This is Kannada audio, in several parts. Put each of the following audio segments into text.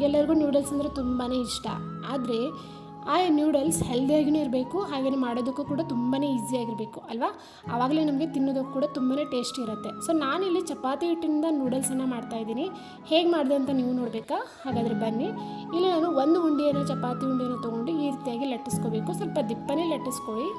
ನಮಗೆಲ್ಲರಿಗೂ ನ್ಯೂಡಲ್ಸ್ ಅಂದರೆ ತುಂಬಾ ಇಷ್ಟ. ಆದರೆ ಆ ನ್ಯೂಡಲ್ಸ್ ಹೆಲ್ದಿಯಾಗಿಯೂ ಇರಬೇಕು, ಹಾಗೆಯೇ ಮಾಡೋದಕ್ಕೂ ಕೂಡ ತುಂಬಾ ಈಸಿಯಾಗಿರಬೇಕು ಅಲ್ವಾ. ಆವಾಗಲೇ ನಮಗೆ ತಿನ್ನೋದಕ್ಕೂ ಕೂಡ ತುಂಬಾ ಟೇಸ್ಟಿ ಇರುತ್ತೆ. ಸೊ ನಾನಿಲ್ಲಿ ಚಪಾತಿ ಹಿಟ್ಟಿನಿಂದ ನೂಡಲ್ಸನ್ನು ಮಾಡ್ತಾಯಿದ್ದೀನಿ. ಹೇಗೆ ಮಾಡಿದೆ ಅಂತ ನೀವು ನೋಡಬೇಕಾ? ಹಾಗಾದರೆ ಬನ್ನಿ. ಇಲ್ಲಿ ನಾನು ಒಂದು ಉಂಡೆಯನ್ನು ಚಪಾತಿ ಉಂಡೆಯನ್ನು ತೊಗೊಂಡು ಈ ರೀತಿಯಾಗಿ ಲಟ್ಟಿಸ್ಕೋಬೇಕು. ಸ್ವಲ್ಪ ದಿಪ್ಪನೇ ಲಟ್ಟಿಸ್ಕೊಳ್ಳಿ.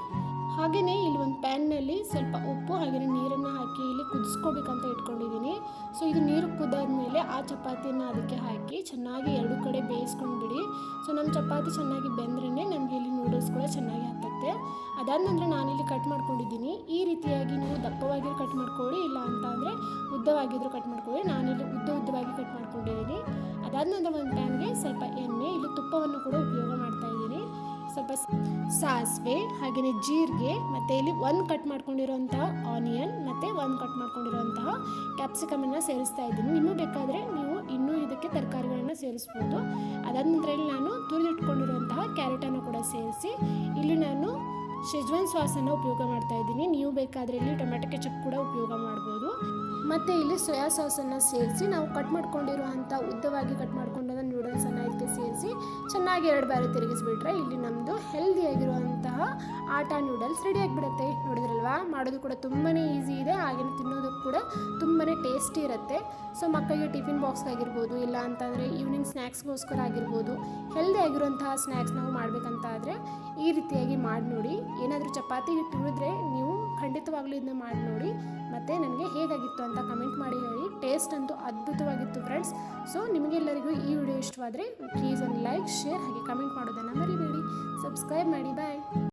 ಹಾಗೆಯೇ ಇಲ್ಲಿ ಒಂದು ಪ್ಯಾನ್ನಲ್ಲಿ ಸ್ವಲ್ಪ ಉಪ್ಪು ಹಾಗೆಯೇ ನೀರನ್ನು ಹಾಕಿ ಇಲ್ಲಿ ಕುದಿಸ್ಕೋಬೇಕಂತ ಇಟ್ಕೊಂಡಿದ್ದೀನಿ. ಸೊ ಇದು ನೀರು ಕುದ್ದಾದ್ಮೇಲೆ ಆ ಚಪಾತಿಯನ್ನು ಅದಕ್ಕೆ ಹಾಕಿ ಚೆನ್ನಾಗಿ ಎರಡು ಕಡೆ ಬೇಯಿಸ್ಕೊಂಡು ಬಿಡಿ. ಸೊ ನಮ್ಮ ಚಪಾತಿ ಚೆನ್ನಾಗಿ ಬೆಂದ್ರೇ ನಮಗೆ ಇಲ್ಲಿ ನೂಡಲ್ಸ್ ಕೂಡ ಚೆನ್ನಾಗಿ ಹತ್ತುತ್ತೆ. ಅದಾದ ನಂತರ ನಾನಿಲ್ಲಿ ಕಟ್ ಮಾಡ್ಕೊಂಡಿದ್ದೀನಿ. ಈ ರೀತಿಯಾಗಿ ನೀವು ದಪ್ಪವಾಗಿ ಕಟ್ ಮಾಡ್ಕೊಳ್ಳಿ, ಇಲ್ಲ ಅಂತ ಅಂದರೆ ಉದ್ದವಾಗಿದ್ದರೂ ಕಟ್ ಮಾಡ್ಕೊಳ್ಳಿ. ನಾನಿಲ್ಲಿ ಉದ್ದವಾಗಿ ಕಟ್ ಮಾಡ್ಕೊಂಡಿದ್ದೀನಿ. ಅದಾದ ನಂತರ ಒಂದು ಪ್ಯಾನ್ಗೆ ಸ್ವಲ್ಪ ಎಣ್ಣೆ, ಇಲ್ಲಿ ತುಪ್ಪವನ್ನು ಕೂಡ ಉಪಯೋಗ ಮಾಡ್ತಾಯಿದ್ದೀನಿ. ಸ್ವಲ್ಪ ಸಾಸಿವೆ ಹಾಗೆಯೇ ಜೀರಿಗೆ ಮತ್ತು ಇಲ್ಲಿ ಒಂದು ಕಟ್ ಮಾಡ್ಕೊಂಡಿರೋಂತಹ ಆನಿಯನ್ ಮತ್ತು ಒಂದು ಕಟ್ ಮಾಡ್ಕೊಂಡಿರೋಂತಹ ಕ್ಯಾಪ್ಸಿಕಮನ್ನು ಸೇರಿಸ್ತಾ ಇದ್ದೀನಿ. ನಿಮಗೆ ಬೇಕಾದರೆ ನೀವು ಇನ್ನೂ ಇದಕ್ಕೆ ತರಕಾರಿಗಳನ್ನು ಸೇರಿಸ್ಬೋದು. ಅದಾದ ನಂತರ ಇಲ್ಲಿ ನಾನು ತುರಿದಿಟ್ಕೊಂಡಿರುವಂತಹ ಕ್ಯಾರೆಟನ್ನು ಕೂಡ ಸೇರಿಸಿ ಇಲ್ಲಿ ನಾನು ಶೆಜ್ವಾನ್ ಸಾಸನ್ನು ಉಪಯೋಗ ಮಾಡ್ತಾ ಇದ್ದೀನಿ. ನೀವು ಬೇಕಾದರೆ ಇಲ್ಲಿ ಟೊಮೆಟೊ ಕೆಚಪ್ ಕೂಡ ಉಪಯೋಗ ಮಾಡ್ಬೋದು. ಮತ್ತು ಇಲ್ಲಿ ಸೋಯಾ ಸಾಸನ್ನು ಸೇರಿಸಿ ನಾವು ಕಟ್ ಮಾಡ್ಕೊಂಡಿರುವಂಥ ಉದ್ದವಾಗಿ ಕಟ್ ಮಾಡ್ಕೊಂಡಂಥ ನೂಡಲ್ಸನ್ನು ಇದಕ್ಕೆ ಸೇರಿಸಿ ಚೆನ್ನಾಗಿ 2 ಬಾರಿ ತಿರುಗಿಸ್ಬಿಟ್ರೆ ಇಲ್ಲಿ ನಮ್ಮದು ಹೆಲ್ದಿಯಾಗಿರುವಂತಹ ಆಟಾ ನೂಡಲ್ಸ್ ರೆಡಿ ಆಗಿಬಿಡುತ್ತೆ. ನೋಡಿದ್ರಲ್ವಾ, ಮಾಡೋದು ಕೂಡ ತುಂಬಾ ಈಸಿ ಇದೆ, ಹಾಗೆಯೇ ತಿನ್ನೋದಕ್ಕೆ ಕೂಡ ತುಂಬಾ ಟೇಸ್ಟಿ ಇರುತ್ತೆ. ಸೊ ಮಕ್ಕಳಿಗೆ ಟಿಫಿನ್ ಬಾಕ್ಸ್ಗಾಗಿರ್ಬೋದು, ಇಲ್ಲ ಅಂತಂದರೆ ಈವ್ನಿಂಗ್ ಸ್ನ್ಯಾಕ್ಸ್ಗೋಸ್ಕರ ಆಗಿರ್ಬೋದು, ಹೆಲ್ದಿ ಆಗಿರುವಂತಹ ಸ್ನ್ಯಾಕ್ಸ್ ನಾವು ಮಾಡಬೇಕಂತ ಆದರೆ ಈ ರೀತಿಯಾಗಿ ಮಾಡಿ ನೋಡಿ. ಏನಾದರೂ ಚಪಾತಿ ಹಿಟ್ಟು ಉಳಿದ್ರೆ ನೀವು ಖಂಡಿತವಾಗ್ಲೂ ಇದನ್ನ ಮಾಡಿ ನೋಡಿ. ಮತ್ತು ನನಗೆ ಹೇಗಾಗಿತ್ತು ಅಂತ ಕಮೆಂಟ್ ಮಾಡಿ ಹೇಳಿ. ಟೇಸ್ಟ್ ಅಂತೂ ಅದ್ಭುತವಾಗಿತ್ತು ಫ್ರೆಂಡ್ಸ್. ಸೊ ನಿಮಗೆಲ್ಲರಿಗೂ ಈ ವಿಡಿಯೋ ಇಷ್ಟವಾದರೆ ಪ್ಲೀಸ್ ಒಂದು ಲೈಕ್, ಶೇರ್ ಹಾಗೆ ಕಮೆಂಟ್ ಮಾಡೋದನ್ನು ಮರಿಬೇಡಿ. ಸಬ್ಸ್ಕ್ರೈಬ್ ಮಾಡಿ. ಬಾಯ್.